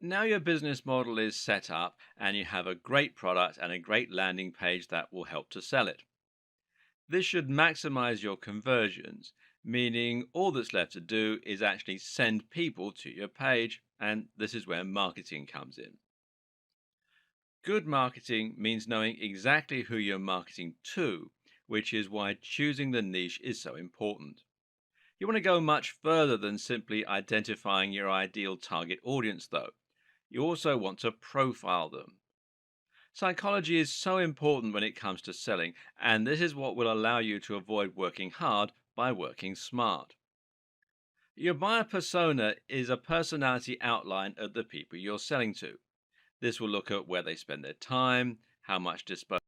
Now your business model is set up and you have a great product and a great landing page that will help to sell it. This should maximize your conversions, meaning all that's left to do is actually send people to your page, and this is where marketing comes in. Good marketing means knowing exactly who you're marketing to, which is why choosing the niche is so important. You want to go much further than simply identifying your ideal target audience, though. You also want to profile them. Psychology is so important when it comes to selling, and this is what will allow you to avoid working hard by working smart. Your buyer persona is a personality outline of the people you're selling to. This will look at where they spend their time, how much disposable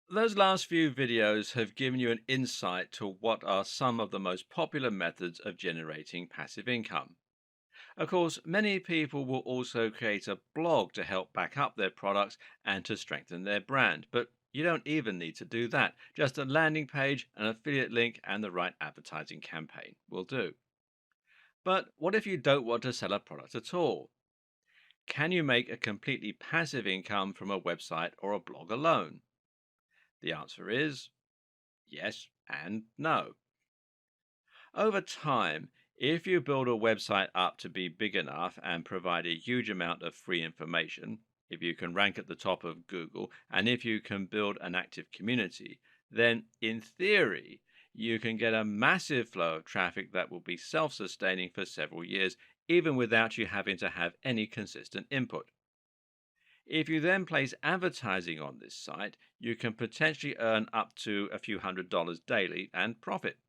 Those last few videos have given you an insight to what are some of the most popular methods of generating passive income. Of course, many people will also create a blog to help back up their products and to strengthen their brand, but you don't even need to do that. Just a landing page, an affiliate link, and the right advertising campaign will do. But what if you don't want to sell a product at all? Can you make a completely passive income from a website or a blog alone? The answer is yes and no. Over time, if you build a website up to be big enough and provide a huge amount of free information, if you can rank at the top of Google, and if you can build an active community, then in theory, you can get a massive flow of traffic that will be self sustaining for several years, even without you having to have any consistent input. If you then place advertising on this site, you can potentially earn up to a few $100s daily and profit.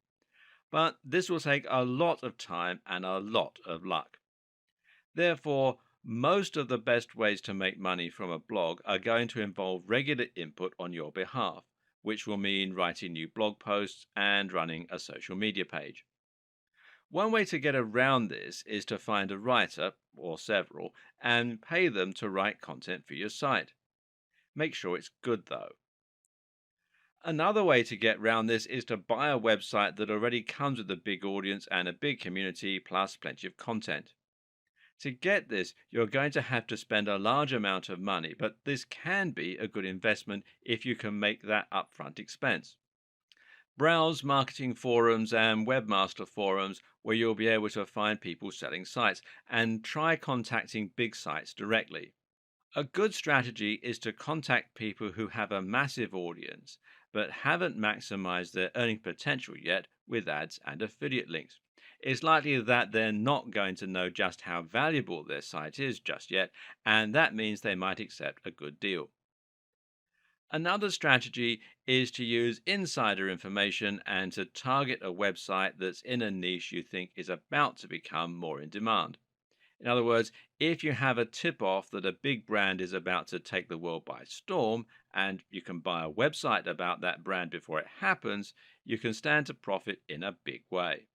But this will take a lot of time and a lot of luck. Therefore, most of the best ways to make money from a blog are going to involve regular input on your behalf, which will mean writing new blog posts and running a social media page. One way to get around this is to find a writer, or several, and pay them to write content for your site. Make sure it's good though. Another way to get round this is to buy a website that already comes with a big audience and a big community, plus plenty of content. To get this, you're going to have to spend a large amount of money, but this can be a good investment if you can make that upfront expense. Browse marketing forums and webmaster forums where you'll be able to find people selling sites, and try contacting big sites directly. A good strategy is to contact people who have a massive audience but haven't maximized their earning potential yet with ads and affiliate links. It's likely that they're not going to know just how valuable their site is just yet, and that means they might accept a good deal. Another strategy is to use insider information and to target a website that's in a niche you think is about to become more in demand. In other words, if you have a tip off that a big brand is about to take the world by storm, and you can buy a website about that brand before it happens, you can stand to profit in a big way.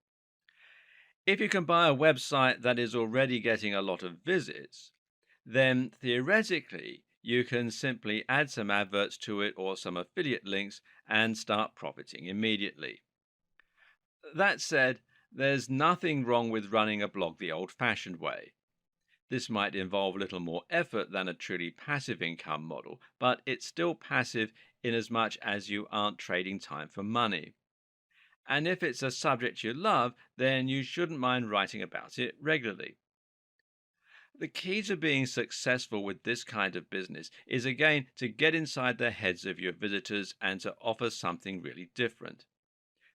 If you can buy a website that is already getting a lot of visits, then theoretically you can simply add some adverts to it or some affiliate links and start profiting immediately. That said, there's nothing wrong with running a blog the old fashioned way. This might involve a little more effort than a truly passive income model, but it's still passive in as much as you aren't trading time for money. And if it's a subject you love, then you shouldn't mind writing about it regularly. The key to being successful with this kind of business is again to get inside the heads of your visitors and to offer something really different.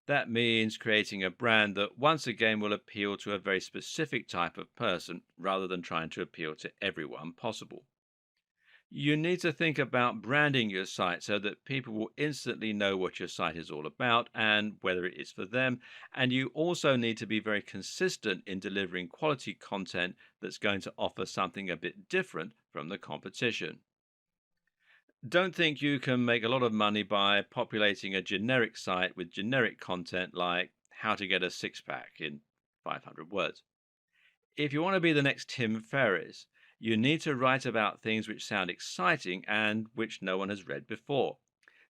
That means creating a brand that once again will appeal to a very specific type of person rather than trying to appeal to everyone possible. You need to think about branding your site so that people will instantly know what your site is all about and whether it is for them. And you also need to be very consistent in delivering quality content that's going to offer something a bit different from the competition. Don't think you can make a lot of money by populating a generic site with generic content like how to get a six pack in 500 words. If you want to be the next Tim Ferriss, you need to write about things which sound exciting and which no one has read before.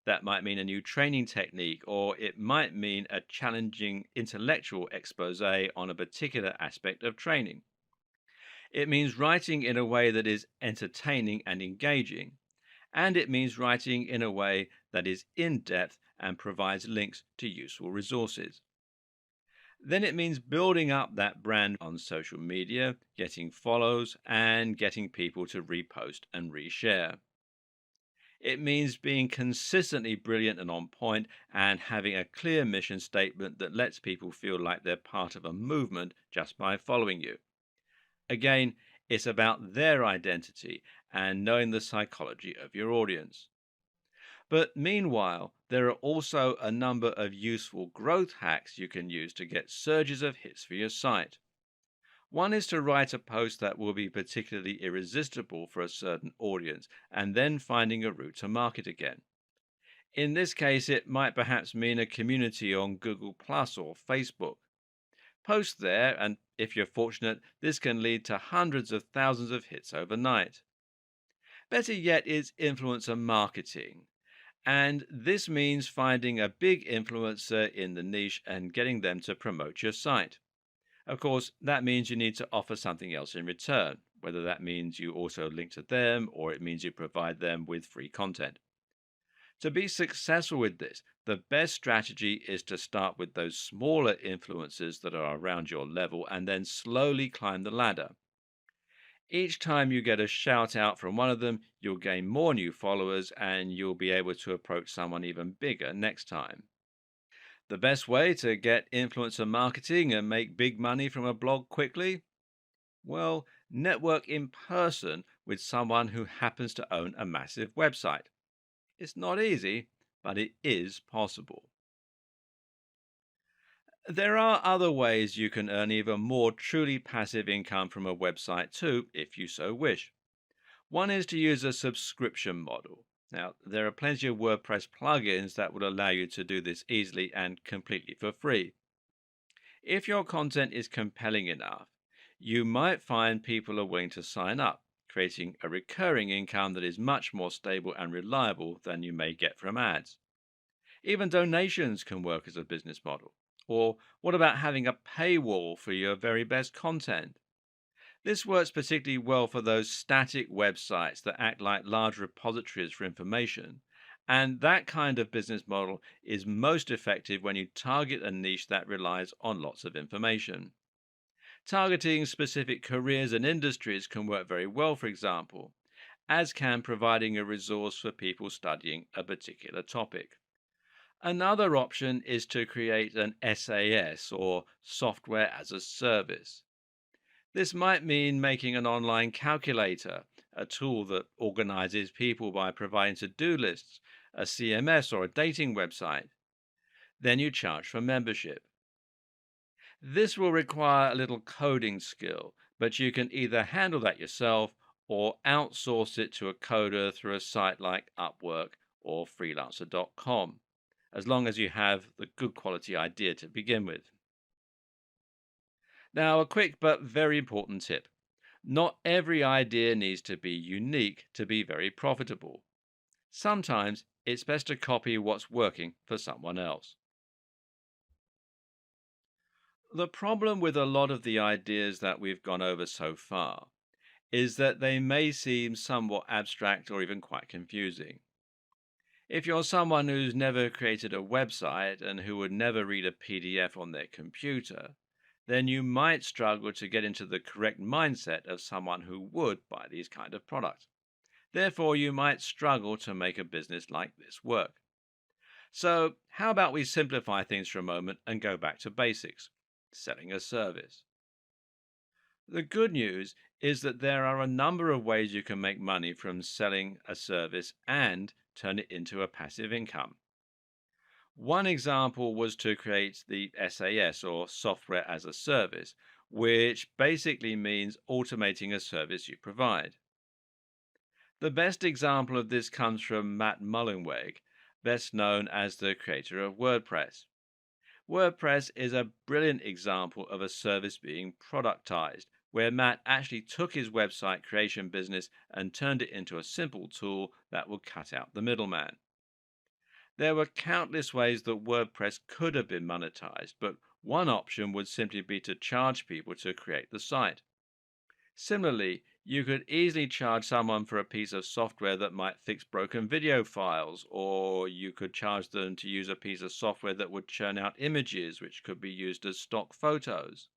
That might mean a new training technique, or it might mean a challenging intellectual expose on a particular aspect of training. It means writing in a way that is entertaining and engaging, and it means writing in a way that is in depth and provides links to useful resources. Then it means building up that brand on social media, getting follows, and getting people to repost and reshare. It means being consistently brilliant and on point and having a clear mission statement that lets people feel like they're part of a movement just by following you. Again, it's about their identity and knowing the psychology of your audience. But meanwhile, there are also a number of useful growth hacks you can use to get surges of hits for your site. One is to write a post that will be particularly irresistible for a certain audience and then finding a route to market again. In this case, it might perhaps mean a community on Google Plus or Facebook. Post there, and if you're fortunate, this can lead to hundreds of thousands of hits overnight. Better yet is influencer marketing. And this means finding a big influencer in the niche and getting them to promote your site. Of course, that means you need to offer something else in return, whether that means you also link to them or it means you provide them with free content. To be successful with this, the best strategy is to start with those smaller influencers that are around your level and then slowly climb the ladder. Each time you get a shout out from one of them, you'll gain more new followers and you'll be able to approach someone even bigger next time. The best way to get influencer marketing and make big money from a blog quickly? Well, network in person with someone who happens to own a massive website. It's not easy, but it is possible. There are other ways you can earn even more truly passive income from a website too, if you so wish. One is to use a subscription model. Now, there are plenty of WordPress plugins that would allow you to do this easily and completely for free. If your content is compelling enough, you might find people are willing to sign up, creating a recurring income that is much more stable and reliable than you may get from ads. Even donations can work as a business model. Or what about having a paywall for your very best content? This works particularly well for those static websites that act like large repositories for information. And that kind of business model is most effective when you target a niche that relies on lots of information. Targeting specific careers and industries can work very well, for example, as can providing a resource for people studying a particular topic. Another option is to create an SAS or software as a service. This might mean making an online calculator, a tool that organizes people by providing to do lists, a CMS, or a dating website. Then you charge for membership. This will require a little coding skill, but you can either handle that yourself or outsource it to a coder through a site like Upwork or freelancer.com, as long as you have the good quality idea to begin with. Now, a quick but very important tip. Not every idea needs to be unique to be very profitable. Sometimes it's best to copy what's working for someone else. The problem with a lot of the ideas that we've gone over so far is that they may seem somewhat abstract or even quite confusing. If you're someone who's never created a website and who would never read a PDF on their computer, then you might struggle to get into the correct mindset of someone who would buy these kind of products. Therefore, you might struggle to make a business like this work. So, how about we simplify things for a moment and go back to basics? Selling a service. The good news is that there are a number of ways you can make money from selling a service and turn it into a passive income. One example was to create the SAS or software as a service, which basically means automating a service you provide. The best example of this comes from Matt Mullenweg, best known as the creator of WordPress. WordPress is a brilliant example of a service being productized, where Matt actually took his website creation business and turned it into a simple tool that will cut out the middleman. There were countless ways that WordPress could have been monetized, but one option would simply be to charge people to create the site. Similarly, you could easily charge someone for a piece of software that might fix broken video files, or you could charge them to use a piece of software that would churn out images which could be used as stock photos.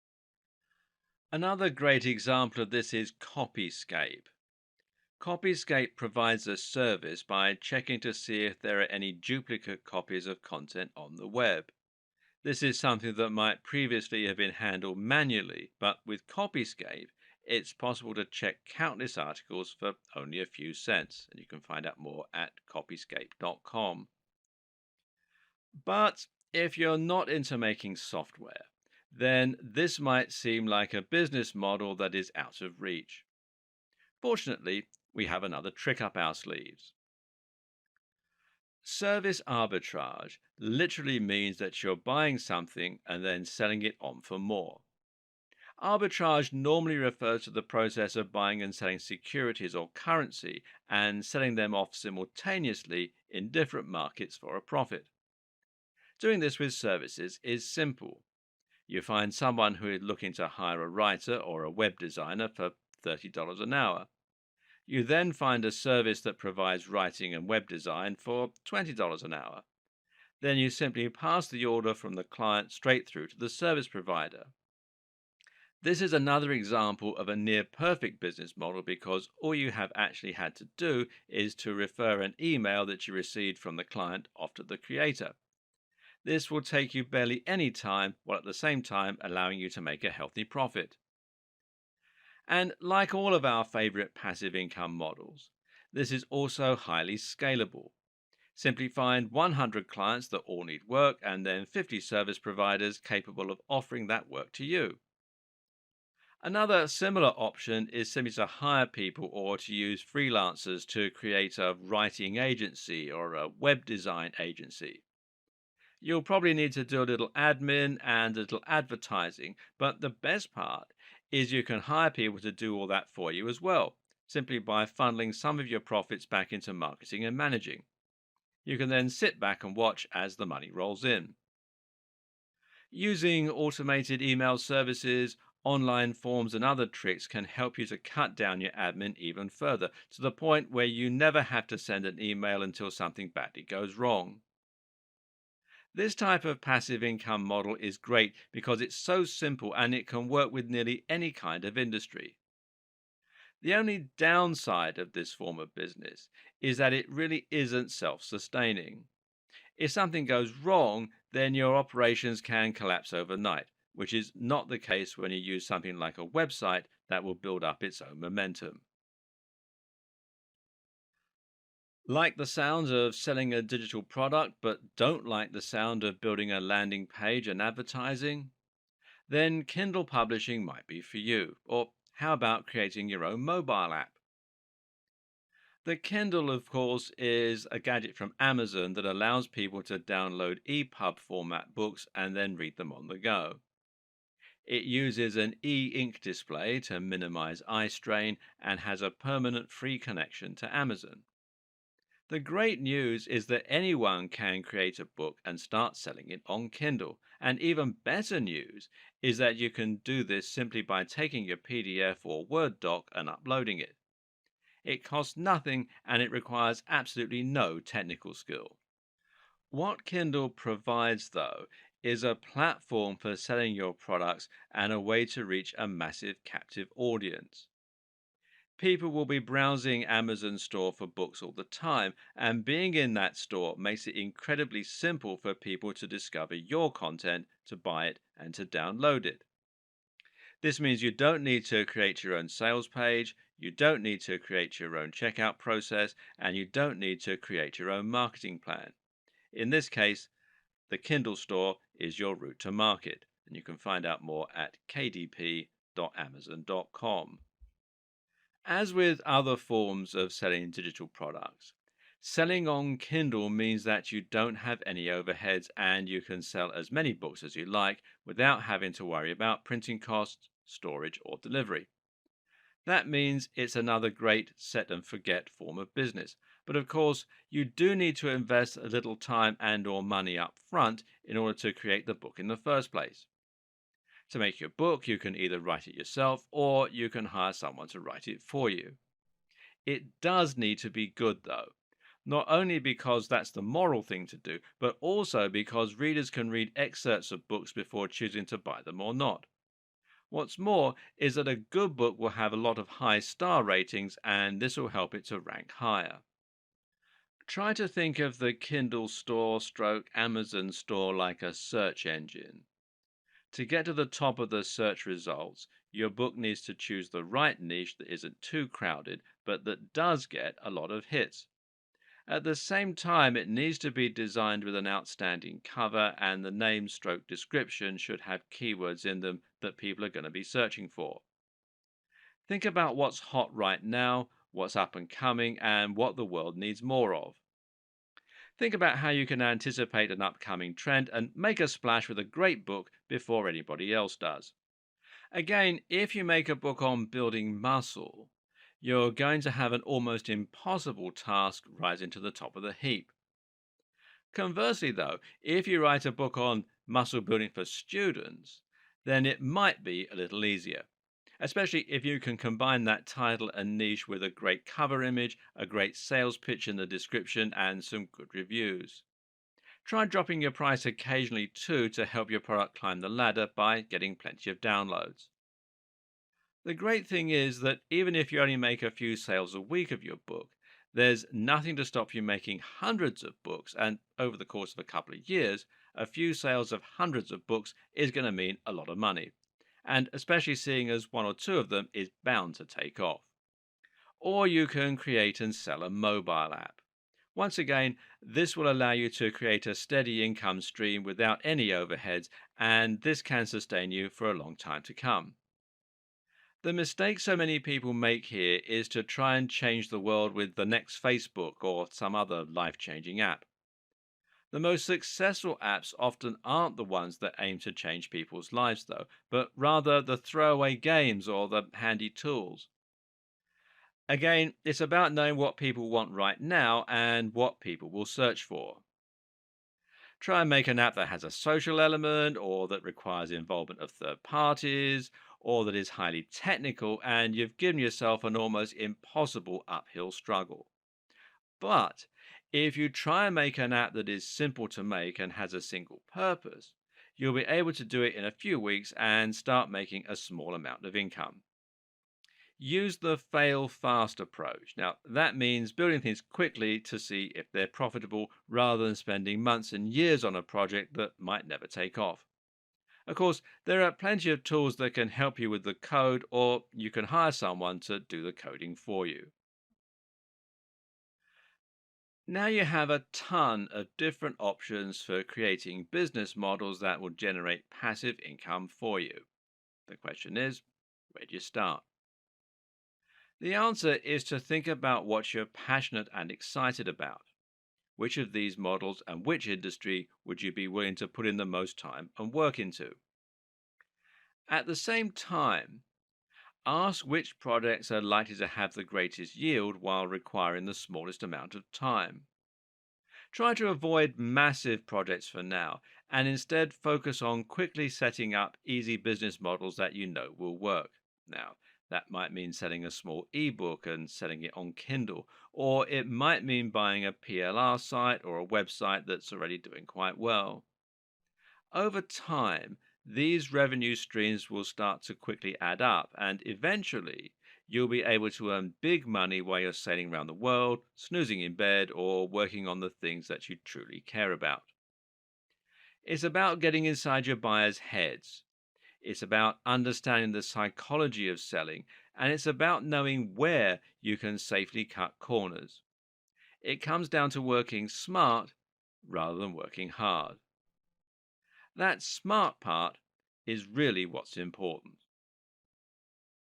Another great example of this is Copyscape. Copyscape provides a service by checking to see if there are any duplicate copies of content on the web. This is something that might previously have been handled manually, but with Copyscape, it's possible to check countless articles for only a few cents, and you can find out more at copyscape.com. But if you're not into making software, then this might seem like a business model that is out of reach. Fortunately, we have another trick up our sleeves. Service arbitrage literally means that you're buying something and then selling it on for more. Arbitrage normally refers to the process of buying and selling securities or currency and selling them off simultaneously in different markets for a profit. Doing this with services is simple. You find someone who is looking to hire a writer or a web designer for $30 an hour. You then find a service that provides writing and web design for $20 an hour. Then you simply pass the order from the client straight through to the service provider. This is another example of a near perfect business model because all you have actually had to do is to refer an email that you received from the client off to the creator. This will take you barely any time while at the same time allowing you to make a healthy profit. And like all of our favorite passive income models, this is also highly scalable. Simply find 100 clients that all need work and then 50 service providers capable of offering that work to you. Another similar option is simply to hire people or to use freelancers to create a writing agency or a web design agency. You'll probably need to do a little admin and a little advertising, but the best part is you can hire people to do all that for you as well, simply by funneling some of your profits back into marketing and managing. You can then sit back and watch as the money rolls in. Using automated email services, online forms, and other tricks can help you to cut down your admin even further, to the point where you never have to send an email until something badly goes wrong. This type of passive income model is great because it's so simple and it can work with nearly any kind of industry. The only downside of this form of business is that it really isn't self sustaining. If something goes wrong, then your operations can collapse overnight, which is not the case when you use something like a website that will build up its own momentum. Like the sounds of selling a digital product, but don't like the sound of building a landing page and advertising? Then Kindle publishing might be for you. Or how about creating your own mobile app? The Kindle, of course, is a gadget from Amazon that allows people to download EPUB format books and then read them on the go. It uses an e ink display to minimize eye strain and has a permanent free connection to Amazon. The great news is that anyone can create a book and start selling it on Kindle. And even better news is that you can do this simply by taking your PDF or Word doc and uploading it. It costs nothing and it requires absolutely no technical skill. What Kindle provides, though, is a platform for selling your products and a way to reach a massive captive audience. People will be browsing Amazon store for books all the time, and being in that store makes it incredibly simple for people to discover your content, to buy it, and to download it. This means you don't need to create your own sales page, you don't need to create your own checkout process, and you don't need to create your own marketing plan. In this case, the Kindle store is your route to market, and you can find out more at kdp.amazon.com. As with other forms of selling digital products, selling on Kindle means that you don't have any overheads and you can sell as many books as you like without having to worry about printing costs, storage, or delivery. That means it's another great set and forget form of business. But of course, you do need to invest a little time and or money up front in order to create the book in the first place. To make your book, you can either write it yourself or you can hire someone to write it for you. It does need to be good though, not only because that's the moral thing to do, but also because readers can read excerpts of books before choosing to buy them or not. What's more is that a good book will have a lot of high star ratings and this will help it to rank higher. Try to think of the Kindle store stroke Amazon store like a search engine. To get to the top of the search results, your book needs to choose the right niche that isn't too crowded, but that does get a lot of hits. At the same time, it needs to be designed with an outstanding cover, and the name stroke description should have keywords in them that people are going to be searching for. Think about what's hot right now, what's up and coming, and what the world needs more of. Think about how you can anticipate an upcoming trend and make a splash with a great book before anybody else does. Again, if you make a book on building muscle, you're going to have an almost impossible task rising to the top of the heap. Conversely, though, if you write a book on muscle building for students, then it might be a little easier, especially if you can combine that title and niche with a great cover image, a great sales pitch in the description, and some good reviews. Try dropping your price occasionally too to help your product climb the ladder by getting plenty of downloads. The great thing is that even if you only make a few sales a week of your book, there's nothing to stop you making hundreds of books, and over the course of a couple of years, a few sales of hundreds of books is going to mean a lot of money. And especially seeing as one or two of them is bound to take off. Or you can create and sell a mobile app. Once again, this will allow you to create a steady income stream without any overheads, and this can sustain you for a long time to come. The mistake so many people make here is to try and change the world with the next Facebook or some other life changing app. The most successful apps often aren't the ones that aim to change people's lives, though, but rather the throwaway games or the handy tools. Again, it's about knowing what people want right now and what people will search for. Try and make an app that has a social element or that requires involvement of third parties or that is highly technical, and you've given yourself an almost impossible uphill struggle. But if you try and make an app that is simple to make and has a single purpose, you'll be able to do it in a few weeks and start making a small amount of income. Use the fail fast approach. Now, that means building things quickly to see if they're profitable rather than spending months and years on a project that might never take off. Of course, there are plenty of tools that can help you with the code, or you can hire someone to do the coding for you. Now you have a ton of different options for creating business models that will generate passive income for you. The question is, where do you start? The answer is to think about what you're passionate and excited about. Which of these models and which industry would you be willing to put in the most time and work into? At the same time, ask which projects are likely to have the greatest yield while requiring the smallest amount of time. Try to avoid massive projects for now and instead focus on quickly setting up easy business models that you know will work. Now, that might mean selling a small ebook and selling it on Kindle, or it might mean buying a PLR site or a website that's already doing quite well. Over time, these revenue streams will start to quickly add up, and eventually, you'll be able to earn big money while you're sailing around the world, snoozing in bed, or working on the things that you truly care about. It's about getting inside your buyers' heads. It's about understanding the psychology of selling, and it's about knowing where you can safely cut corners. It comes down to working smart rather than working hard. That smart part is really what's important.